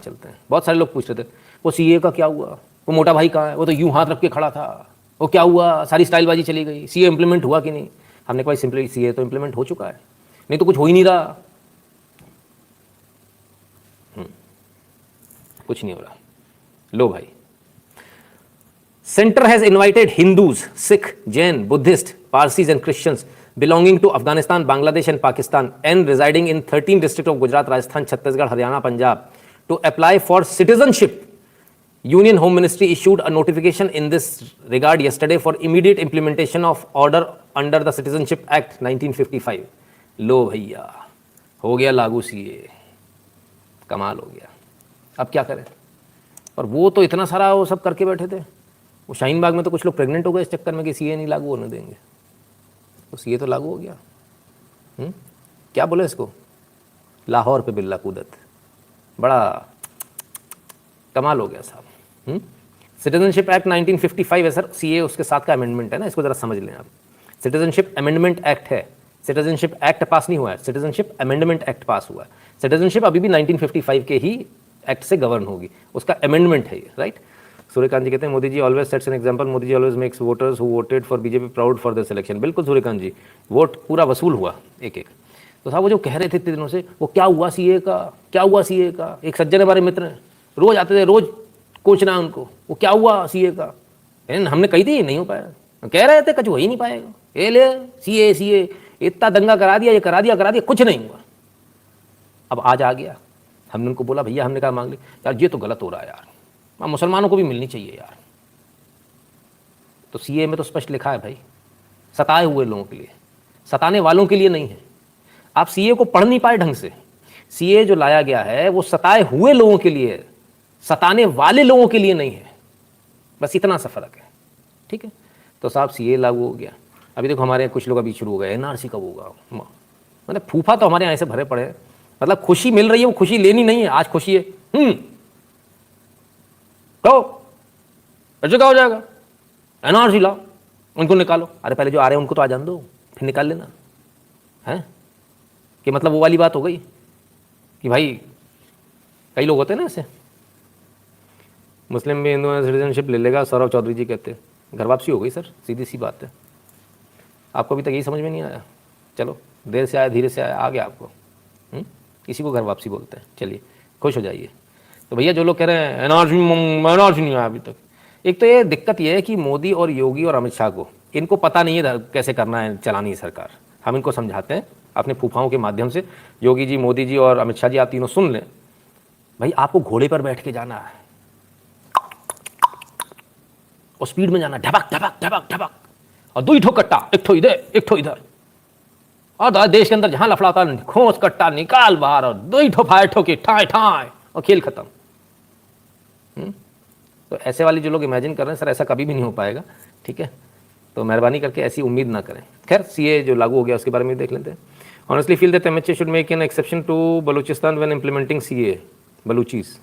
चलते हैं। बहुत सारे लोग पूछ रहे थे वो सीए का क्या हुआ, वो मोटा भाई कहाँ है, वो तो यूं हाथ रख के खड़ा था, वो क्या हुआ, सारी स्टाइलबाजी चली गई, सीए इंप्लीमेंट हुआ कि नहीं। हमने कहा सिंपली सीए तो इंप्लीमेंट हो चुका है, नहीं तो कुछ हो ही नहीं रहा। कुछ नहीं हो रहा। लो भाई, Center has invited Hindus, Sikh, Jain, Buddhist, Parsis and Christians belonging to Afghanistan, Bangladesh and Pakistan and residing in 13 districts of Gujarat, Rajasthan, Chhattisgarh, Haryana, Punjab to apply for citizenship. Union Home Ministry issued a notification in this regard yesterday for immediate implementation of order under the Citizenship Act 1955. लो भैया, हो गया लागू CA, कमाल हो गया। अब क्या करें? पर वो तो इतना सारा वो सब करके बैठे थे। वो शाहीन बाग में तो कुछ लोग प्रेग्नेंट हो गए इस चक्कर में कि सीए नहीं लागू होने देंगे, तो सीए तो लागू हो गया। क्या बोले इसको, लाहौर पे बिल्ला कूदत, बड़ा कमाल हो गया साहब। सिटीजनशिप एक्ट 1955 है सर, सीए उसके साथ का अमेंडमेंट है ना, इसको जरा समझ लें आप। सिटीजनशिप अमेंडमेंट एक्ट है, सिटीजनशिप एक्ट पास नहीं हुआ है, सिटीजनशिप अमेंडमेंट एक्ट पास हुआ है। सिटीजनशिप अभी भी 1955 के ही एक्ट से गवर्न होगी, उसका अमेंडमेंट है ये, राइट। सूर्यकांत जी कहते हैं Modi ji always sets an example, Modi ji always makes voters who voted for BJP proud for this election. बिल्कुल सूर्यकांत जी, वोट पूरा वसूल हुआ एक एक। तो साहब वो जो कह रहे थे इतने दिनों से, वो क्या हुआ सीए का, क्या हुआ सीए का, एक सज्जन हमारे मित्र हैं, रोज आते थे, रोज कोचना उनको, वो क्या हुआ सीए का। हमने कही थी नहीं हो पाया, कह रहे थे कुछ हो ही नहीं पाएगा, ये ले सीए सीए, इतना दंगा करा दिया, ये करा दिया, कुछ नहीं हुआ। अब आज आ गया, हमने उनको बोला भैया, हमने कहा मांग ली यार, ये तो गलत हो रहा है यार, मुसलमानों को भी मिलनी चाहिए यार। तो सीए में तो स्पष्ट लिखा है भाई, सताए हुए लोगों के लिए, सताने वालों के लिए नहीं है। आप सीए को पढ़ नहीं पाए ढंग से। सीए जो लाया गया है वो सताए हुए लोगों के लिए है, सताने वाले लोगों के लिए नहीं है, बस इतना सा फर्क है, ठीक है। तो साहब सीए लागू हो गया। अभी देखो हमारे यहाँ कुछ लोग अभी शुरू हो गए, एनआरसी कब होगा, मतलब फूफा तो हमारे यहाँ ऐसे भरे पड़े हैं, मतलब खुशी मिल रही है, वो खुशी लेनी नहीं है, आज खुशी है, तो ऐसे क्या हो जाएगा, एनआरसी लाओ, उनको निकालो। अरे पहले जो आ रहे हैं उनको तो आ जान दो, फिर निकाल लेना, है कि मतलब वो वाली बात हो गई कि भाई कई लोग होते हैं ना ऐसे, मुस्लिम भी हिंदू सिटीजनशिप ले लेगा, सौरभ चौधरी जी कहते हैं, घर वापसी हो गई सर, सीधी सी बात है। आपको अभी तक यही समझ में नहीं आया, चलो देर से आया धीरे से आया, आ गया आपको। इसी को घर वापसी बोलते हैं, चलिए खुश हो जाइए। तो भैया जो लोग कह रहे हैं एनआरसी नहीं आया अभी तक, एक तो ये दिक्कत ये है कि मोदी और योगी और अमित शाह को, इनको पता नहीं है कैसे करना है, चलानी है सरकार। हम इनको समझाते हैं अपने फूफाओं के माध्यम से, योगी जी, मोदी जी और अमित शाह जी, आप तीनों सुन लें भाई, आपको घोड़े पर बैठ के जाना है और स्पीड में जाना, ढबक ढबक ढबक ढबक, और दो ही ठो कट्टा, एक ठो इधर एक ठो इधर, और देश के अंदर जहां लफड़ा होता है खोस कट्टा निकाल बाहर, और दो ही ठो फायर ठोके ठाए ठाए, और खेल खत्म। तो ऐसे वाली जो लोग इमेजिन कर रहे हैं सर, ऐसा कभी भी नहीं हो पाएगा, ठीक है। तो मेहरबानी करके ऐसी उम्मीद ना करें। खैर सीए जो लागू हो गया उसके बारे में देख लेते हैं। Honestly feel that MHA should make an exception to Balochistan when implementing CA, Balochis.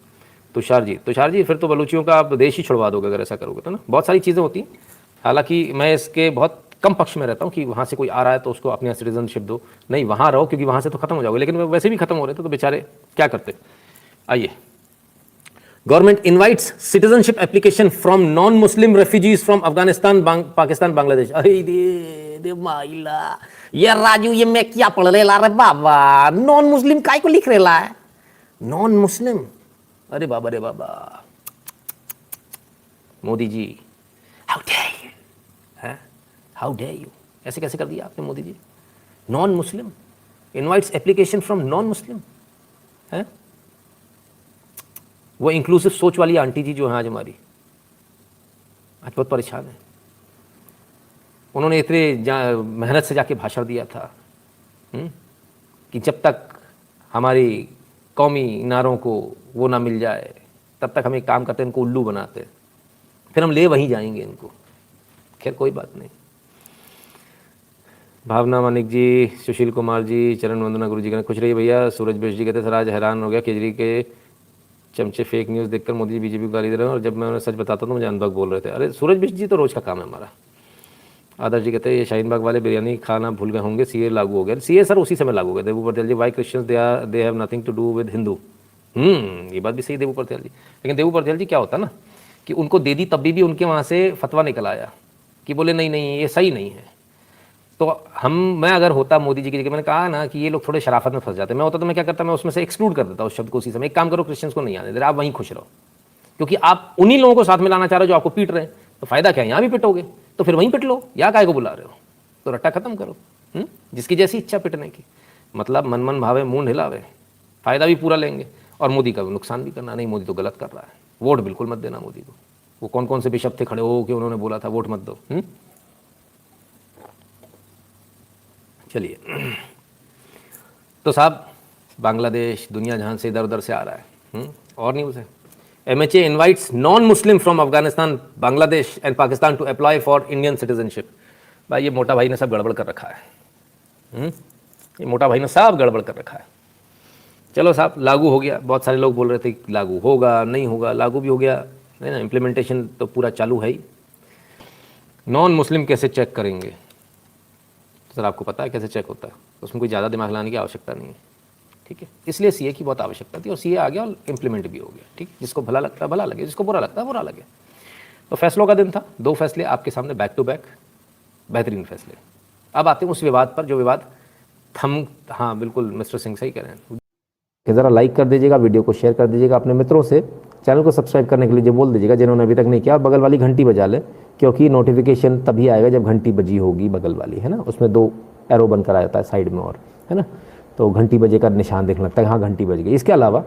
Tushar ji फिर तो बलूचियों का आप देश ही छुड़वा दोगे अगर ऐसा करोगे तो ना। बहुत सारी चीज़ें होती हैं, हालांकि मैं इसके बहुत कम पक्ष में रहता हूँ कि वहाँ से कोई आ रहा है तो उसको अपने सिटीजनशिप दो, नहीं वहाँ रहो क्योंकि वहाँ से तो खत्म हो जाओगे, लेकिन वैसे भी खत्म हो रहे थे तो बेचारे क्या करते। आइए, government invites citizenship application from non Muslim refugees from Afghanistan, Pakistan, Bangladesh. अरे दे माइला, ये राजू ये मैं क्या पढ़ रेला रे बाबा, नॉन मुस्लिम काय को लिख रेला है, नॉन मुस्लिम, अरे बाबा रे बाबा, Modi ji how dare you, है हाउ डेयर यू, ऐसे कैसे कर दिया आपने Modi ji. Non Muslim invites application from non Muslim, है वो इंक्लूसिव सोच वाली आंटी जी जो है आज हमारी, आज बहुत परेशान है। उन्होंने इतने मेहनत से जाके भाषण दिया था कि जब तक हमारी कौमी नारों को वो ना मिल जाए तब तक हम एक काम करते, इनको उल्लू बनाते, फिर हम ले वहीं जाएंगे इनको। खैर कोई बात नहीं। भावना मानिक जी, सुशील कुमार जी, चरण वंदना गुरु जी कहते खुश रहिए भैया। सूरज बेश जी कहते सर आज हैरान हो गया, केजरी के चमचे फेक न्यूज़ देखकर मोदी जी बीजेपी को गाली दे रहे हैं, और जब मैं उन्हें सच बताता तो मुझे अनबक बोल रहे थे। अरे सूरज बिश जी तो रोज़ का काम है हमारा। आदर्श जी कहते हैं ये शाहीन बाग वाले बिरयानी खाना भूल गए होंगे, सीए लागू हो गया। सीए सर उसी समय लागू हो गया। Devu Patel ji, why Christians they have nothing to do with Hindu, ये बात भी सही देवू प्रत्याल जी। लेकिन देवू प्रत्याल जी क्या होता ना कि उनको दे दी तब भी उनके वहाँ से फतवा निकल आया कि बोले नहीं नहीं ये सही नहीं है। तो मैं अगर होता मोदी जी की जगह, मैंने कहा ना कि ये लोग थोड़े शराफत में फंस जाते, मैं होता तो मैं क्या करता, मैं उसमें से एक्सक्लूड कर देता उस शब्द को उसी समय। एक काम करो, क्रिश्चियंस को नहीं आने दे रहे, आप वहीं खुश रहो, क्योंकि आप उन्हीं लोगों को साथ में लाना चाह रहे हो जो आपको पीट रहे हैं। तो फायदा क्या है, यहाँ भी पिटोगे तो फिर वहीं पिट लो, या काय को बुला रहे हो, तो रट्टा खत्म करो। जिसकी जैसी इच्छा पिटने की, मतलब मन मन भावे मुंह हिलावे, फायदा भी पूरा लेंगे और मोदी का नुकसान भी करना। नहीं, मोदी तो गलत कर रहा है, वोट बिल्कुल मत देना मोदी को। वो कौन कौन से बिशप थे खड़े हो कि उन्होंने बोला था वोट मत दो। चलिए, तो साहब बांग्लादेश दुनिया जहां से इधर उधर से आ रहा है। और न्यूज़ है, MHA invites non Muslim from Afghanistan, Bangladesh and Pakistan to apply for Indian citizenship. भाई ये मोटा भाई ने सब गड़बड़ कर रखा है। ये मोटा भाई ने सब गड़बड़ कर रखा है। चलो साहब, लागू हो गया। बहुत सारे लोग बोल रहे थे कि लागू होगा नहीं होगा, लागू भी हो गया है ना। इम्प्लीमेंटेशन तो पूरा चालू है ही। नॉन मुस्लिम कैसे चेक करेंगे, सर आपको पता है कैसे चेक होता है, उसमें कोई ज़्यादा दिमाग लाने की आवश्यकता नहीं है, ठीक है। इसलिए सीए की बहुत आवश्यकता थी और सीए आ गया और इम्प्लीमेंट भी हो गया, ठीक। जिसको भला लगता है भला लगे, जिसको बुरा लगता है बुरा लगे। तो फैसलों का दिन था, 2 फैसले आपके सामने बैक टू बैक, बेहतरीन फैसले। अब आते हैं उस विवाद पर जो विवाद हाँ बिल्कुल मिस्टर सिंह सही कह रहे हैं कि ज़रा लाइक कर दीजिएगा, वीडियो को शेयर कर दीजिएगा अपने मित्रों से, चैनल को सब्सक्राइब करने के लिए बोल दीजिएगा जिन्होंने अभी तक नहीं किया, बगल वाली घंटी बजा ले, क्योंकि नोटिफिकेशन तभी आएगा जब घंटी बजी होगी बगल वाली, है ना। उसमें 2 एरो बनकर आ जाता है साइड में, और है ना, तो घंटी बजे का निशान देखने लगता है हाँ घंटी बज गई। इसके अलावा